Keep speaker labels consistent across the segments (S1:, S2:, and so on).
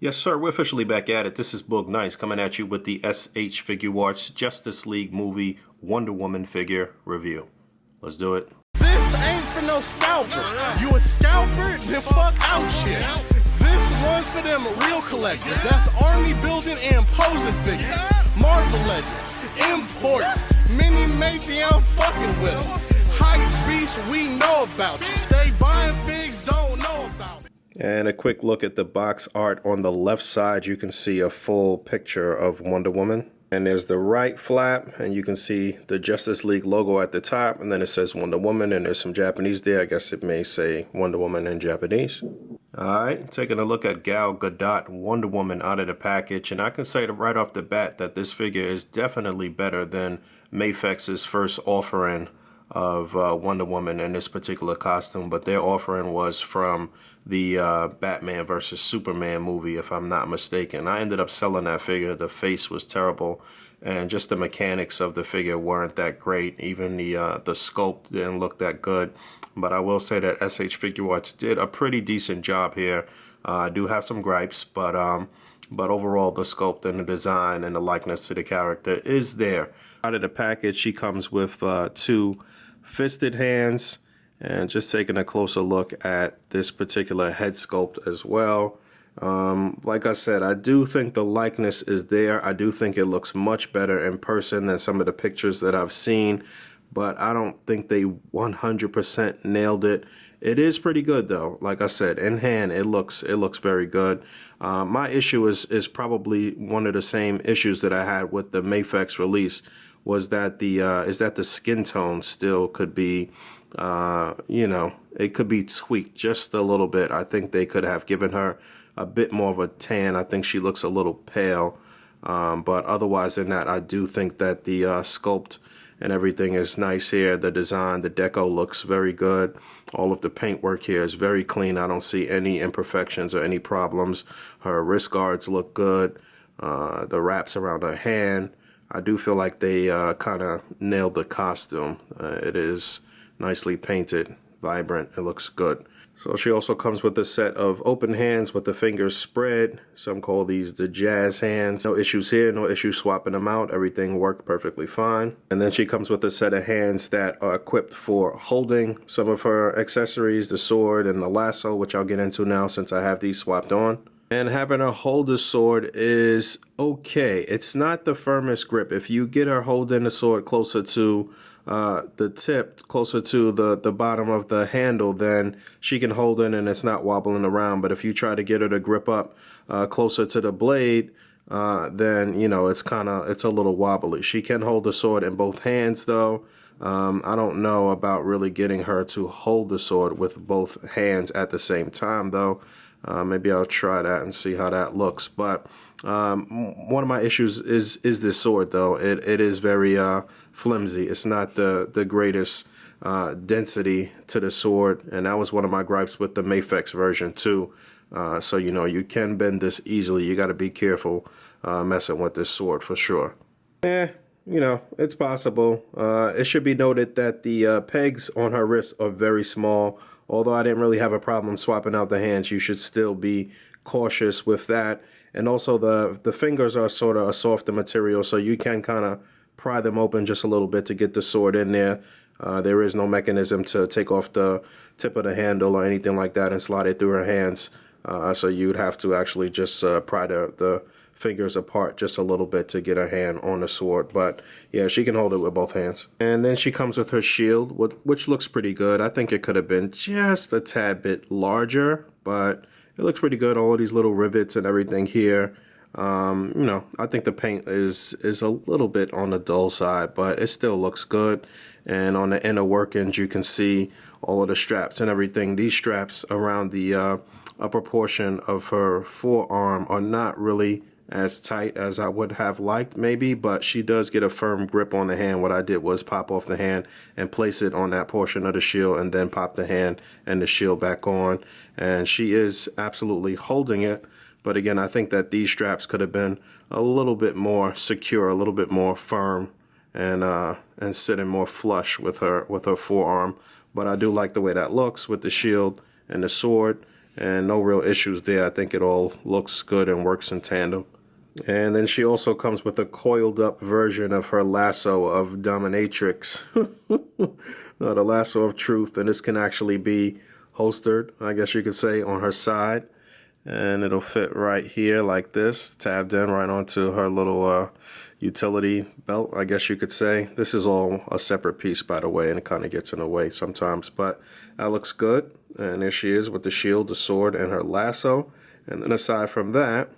S1: Yes, sir, we're officially back at it. This is Boog Nice coming at you with the SH Figuarts Justice League movie Wonder Woman figure review. Let's do it.
S2: This ain't for no scalper. You a scalper? Then fuck out shit. This one's for them real collectors. That's army building and posing figures. Marvel Legends, imports, mini matey, I'm fucking with them. Hype beast, we know about you. Stay buying figs, don't know about it.
S1: And a quick look at the box art. On the left side, you can see a full picture of Wonder Woman. And there's the right flap, and you can see the Justice League logo at the top, and then it says Wonder Woman, and there's some Japanese there. I guess it may say Wonder Woman in Japanese. Alright, taking a look at Gal Gadot Wonder Woman out of the package, and I can say right off the bat that this figure is definitely better than Mafex's first offering of Wonder Woman in this particular costume, but their offering was from the Batman versus Superman movie, if I'm not mistaken. I ended up selling that figure. The face was terrible, and just the mechanics of the figure weren't that great. Even the sculpt didn't look that good. But I will say that SH Figuarts did a pretty decent job here. I do have some gripes, but overall the sculpt and the design and the likeness to the character is there. Out of the package, she comes with two fisted hands, and just taking a closer look at this particular head sculpt as well. Like I said, I do think the likeness is there. I do think it looks much better in person than some of the pictures that I've seen, but I don't think they 100% nailed it. It is pretty good though. Like I said, in hand, it looks very good. My issue is probably one of the same issues that I had with the Mafex release, was that the skin tone still could be, it could be tweaked just a little bit. I think they could have given her a bit more of a tan. I think she looks a little pale, but otherwise than that, I do think that the sculpt and everything is nice here. The design, the deco looks very good. All of the paintwork here is very clean. I don't see any imperfections or any problems. Her wrist guards look good. The wraps around her hand, I do feel like they kind of nailed the costume. It is nicely painted, vibrant, it looks good. So she also comes with a set of open hands with the fingers spread. Some call these the jazz hands. No issues here, no issue swapping them out. Everything worked perfectly fine. And then she comes with a set of hands that are equipped for holding some of her accessories, the sword and the lasso, which I'll get into now since I have these swapped on. And having her hold the sword is okay. It's not the firmest grip. If you get her holding the sword closer to the tip, closer to the bottom of the handle, then she can hold it and it's not wobbling around. But if you try to get her to grip up closer to the blade, then, it's a little wobbly. She can hold the sword in both hands though. I don't know about really getting her to hold the sword with both hands at the same time though. Maybe I'll try that and see how that looks. But one of my issues is this sword though. It is very flimsy. It's not the greatest density to the sword, and that was one of my gripes with the Mafex version too. So you can bend this easily. You got to be careful messing with this sword for sure. It's possible. It should be noted that the pegs on her wrists are very small. Although I didn't really have a problem swapping out the hands, you should still be cautious with that. And also the fingers are sort of a softer material, so you can kind of pry them open just a little bit to get the sword in there. There is no mechanism to take off the tip of the handle or anything like that and slide it through her hands. So you'd have to actually just pry the fingers apart just a little bit to get her hand on the sword. But yeah, she can hold it with both hands. And then she comes with her shield, which looks pretty good. I think it could have been just a tad bit larger, but it looks pretty good. All of these little rivets and everything here. I think the paint is a little bit on the dull side, but it still looks good. And on the inner workings, you can see all of the straps and everything. These straps around the upper portion of her forearm are not really as tight as I would have liked maybe, but she does get a firm grip on the hand. What I did was pop off the hand and place it on that portion of the shield and then pop the hand and the shield back on, and she is absolutely holding it. But again, I think that these straps could have been a little bit more secure, a little bit more firm, and sitting more flush with her forearm. But I do like the way that looks with the shield and the sword. and no real issues there. I think it all looks good and works in tandem. And then she also comes with a coiled up version of her lasso of dominatrix. No, the lasso of truth, and this can actually be holstered, I guess you could say, on her side. And it'll fit right here like this, tabbed in right onto her little utility belt, I guess you could say. This is all a separate piece, by the way, and it kind of gets in the way sometimes, but that looks good. And there she is with the shield, the sword, and her lasso. And then aside from that,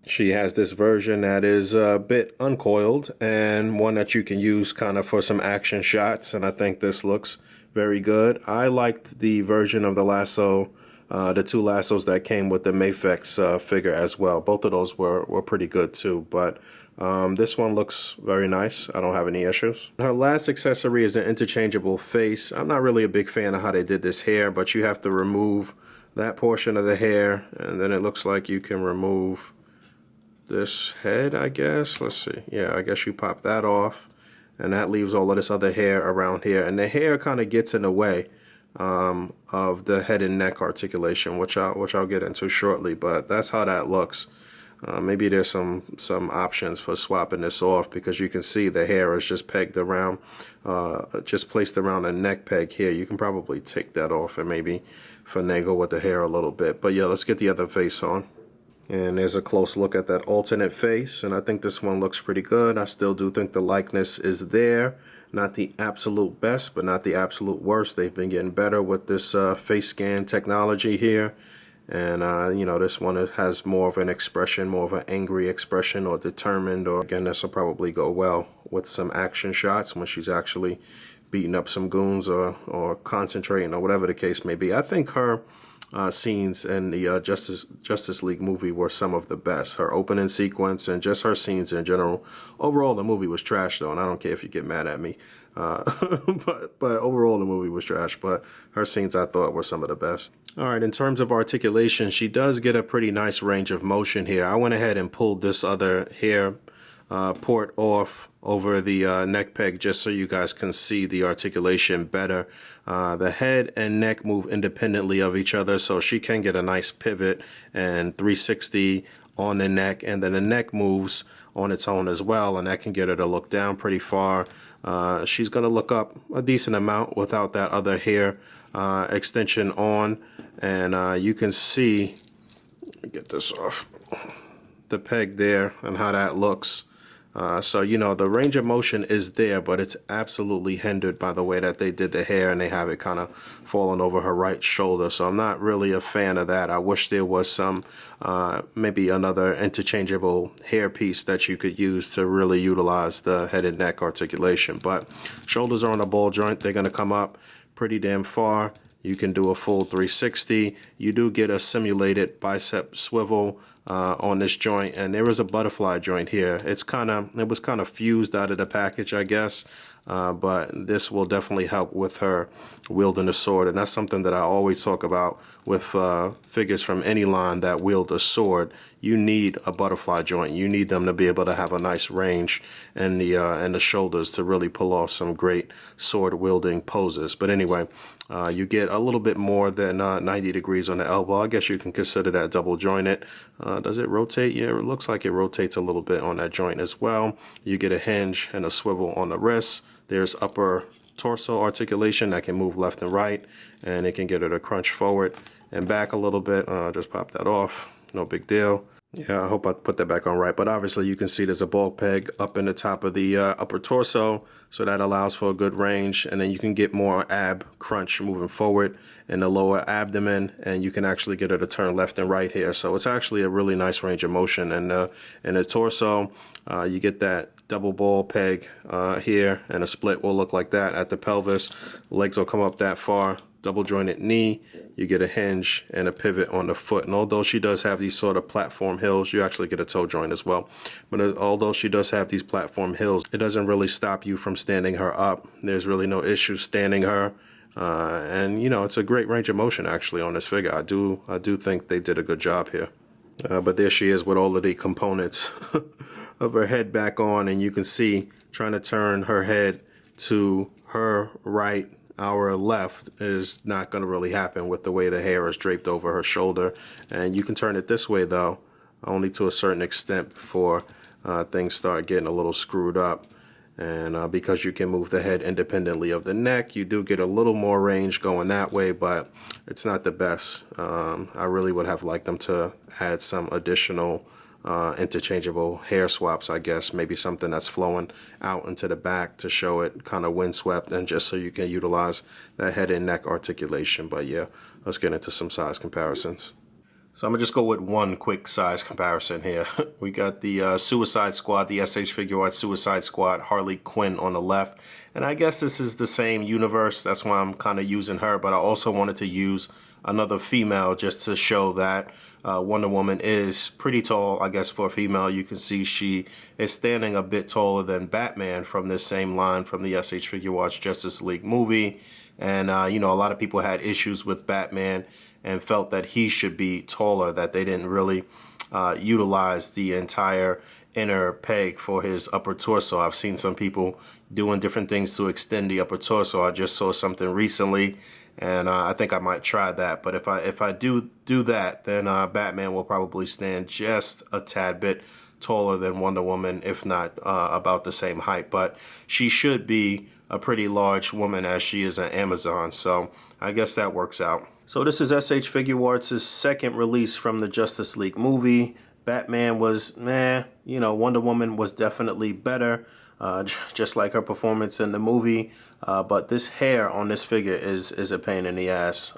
S1: she has this version that is a bit uncoiled and one that you can use kind of for some action shots, and I think this looks very good. I liked the version of the lasso, the two lassos that came with the Mafex figure as well. Both of those were pretty good too, but this one looks very nice. I don't have any issues. Her last accessory is an interchangeable face. I'm not really a big fan of how they did this hair, but you have to remove that portion of the hair, and then it looks like you can remove this head, I guess. Let's see. Yeah, I guess you pop that off, and that leaves all of this other hair around here, and the hair kind of gets in the way of the head and neck articulation, which I'll get into shortly. But that's how that looks. Maybe there's some options for swapping this off, because you can see the hair is just pegged around, just placed around the neck peg here. You can probably take that off and maybe finagle with the hair a little bit. But yeah, let's get the other face on. And there's a close look at that alternate face, and I think this one looks pretty good. I still do think the likeness is there. Not the absolute best, but not the absolute worst. They've been getting better with this face scan technology here. And, you know, this one has more of an expression, more of an angry expression, or determined, or again, this will probably go well with some action shots when she's actually beating up some goons or concentrating, or whatever the case may be. I think her scenes in the Justice League movie were some of the best. Her opening sequence and just her scenes in general. Overall, the movie was trash though, and I don't care if you get mad at me. But overall, the movie was trash. But her scenes, I thought, were some of the best. All right, in terms of articulation, she does get a pretty nice range of motion here. I went ahead and pulled this other hair port off over the neck peg just so you guys can see the articulation better. The head and neck move independently of each other, so she can get a nice pivot and 360 on the neck, and then the neck moves on its own as well, and that can get her to look down pretty far. She's going to look up a decent amount without that other hair extension on, and you can see, let me get this off, the peg there and how that looks. So, you know, the range of motion is there, but it's absolutely hindered by the way that they did the hair, and they have it kind of falling over her right shoulder. So I'm not really a fan of that. I wish there was some, maybe another interchangeable hair piece that you could use to really utilize the head and neck articulation. But shoulders are on a ball joint. They're going to come up pretty damn far. You can do a full 360. You do get a simulated bicep swivel on this joint, and there is a butterfly joint here. It was kind of fused out of the package, I guess, but this will definitely help with her wielding the sword, and that's something that I always talk about with figures from any line that wield a sword. You need a butterfly joint. You need them to be able to have a nice range in the shoulders to really pull off some great sword wielding poses. But anyway, you get a little bit more than 90 degrees on the elbow. I guess you can consider that double jointed. Does it rotate? Yeah, it looks like it rotates a little bit on that joint as well. You get a hinge and a swivel on the wrist. There's upper torso articulation that can move left and right, and it can get her to crunch forward and back a little bit. Just pop that off. No big deal. Yeah, I hope I put that back on right. But obviously you can see there's a ball peg up in the top of the upper torso, so that allows for a good range. And then you can get more ab crunch moving forward in the lower abdomen, and you can actually get it to turn left and right here. So it's actually a really nice range of motion. And in the torso, you get that double ball peg here, and a split will look like that at the pelvis. Legs will come up that far. Double jointed knee, you get a hinge and a pivot on the foot. And although she does have these sort of platform hills, you actually get a toe joint as well. But although she does have these platform hills, it doesn't really stop you from standing her up. There's really no issue standing her. And you know, it's a great range of motion actually on this figure. I do think they did a good job here. But there she is with all of the components of her head back on, and you can see trying to turn her head to her right our left is not going to really happen with the way the hair is draped over her shoulder. And you can turn it this way though, only to a certain extent before things start getting a little screwed up. And because you can move the head independently of the neck, you do get a little more range going that way, but it's not the best. I really would have liked them to add some additional interchangeable hair swaps, I guess. Maybe something that's flowing out into the back to show it kind of windswept, and just so you can utilize that head and neck articulation. But yeah, let's get into some size comparisons. So I'm going to just go with one quick size comparison here. We got the Suicide Squad, the SH Figuarts Suicide Squad, Harley Quinn on the left. And I guess this is the same universe. That's why I'm kind of using her. But I also wanted to use another female just to show that Wonder Woman is pretty tall. I guess for a female, you can see she is standing a bit taller than Batman from this same line from the SH Figuarts Justice League movie. And, you know, a lot of people had issues with Batman and felt that he should be taller, that they didn't really utilize the entire inner peg for his upper torso. I've seen some people doing different things to extend the upper torso. I just saw something recently, and I think I might try that. But if I do that, then Batman will probably stand just a tad bit taller than Wonder Woman, if not about the same height. But she should be a pretty large woman, as she is an Amazon, so I guess that works out. So this is SH Figuarts' second release from the Justice League movie. Batman was meh, you know, Wonder Woman was definitely better, just like her performance in the movie. But this hair on this figure is a pain in the ass.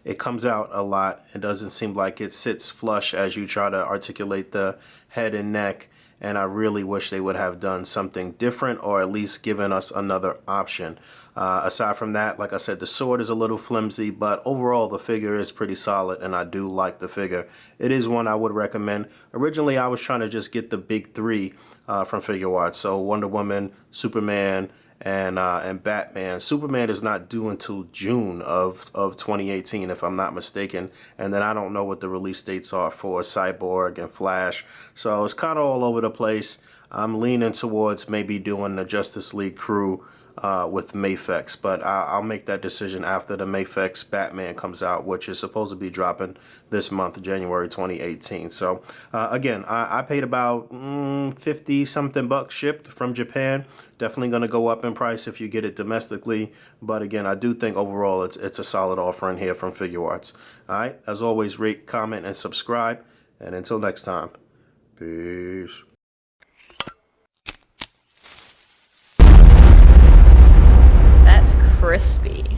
S1: It comes out a lot. It doesn't seem like it sits flush as you try to articulate the head and neck. And I really wish they would have done something different, or at least given us another option. Aside from that, like I said, the sword is a little flimsy, but overall the figure is pretty solid, and I do like the figure. It is one I would recommend. Originally, I was trying to just get the big three from Figuarts, so Wonder Woman, Superman, and Batman. Superman is not due until June of 2018, if I'm not mistaken. And then I don't know what the release dates are for Cyborg and Flash. So it's kind of all over the place. I'm leaning towards maybe doing the Justice League crew with Mafex, but I'll make that decision after the Mafex Batman comes out, which is supposed to be dropping this month, January 2018. So again, I paid about 50 something bucks shipped from Japan. Definitely going to go up in price if you get it domestically, but again, I do think overall it's a solid offering here from Figuarts. All right, as always, rate, comment, and subscribe, and until next time, peace.
S3: That's crispy.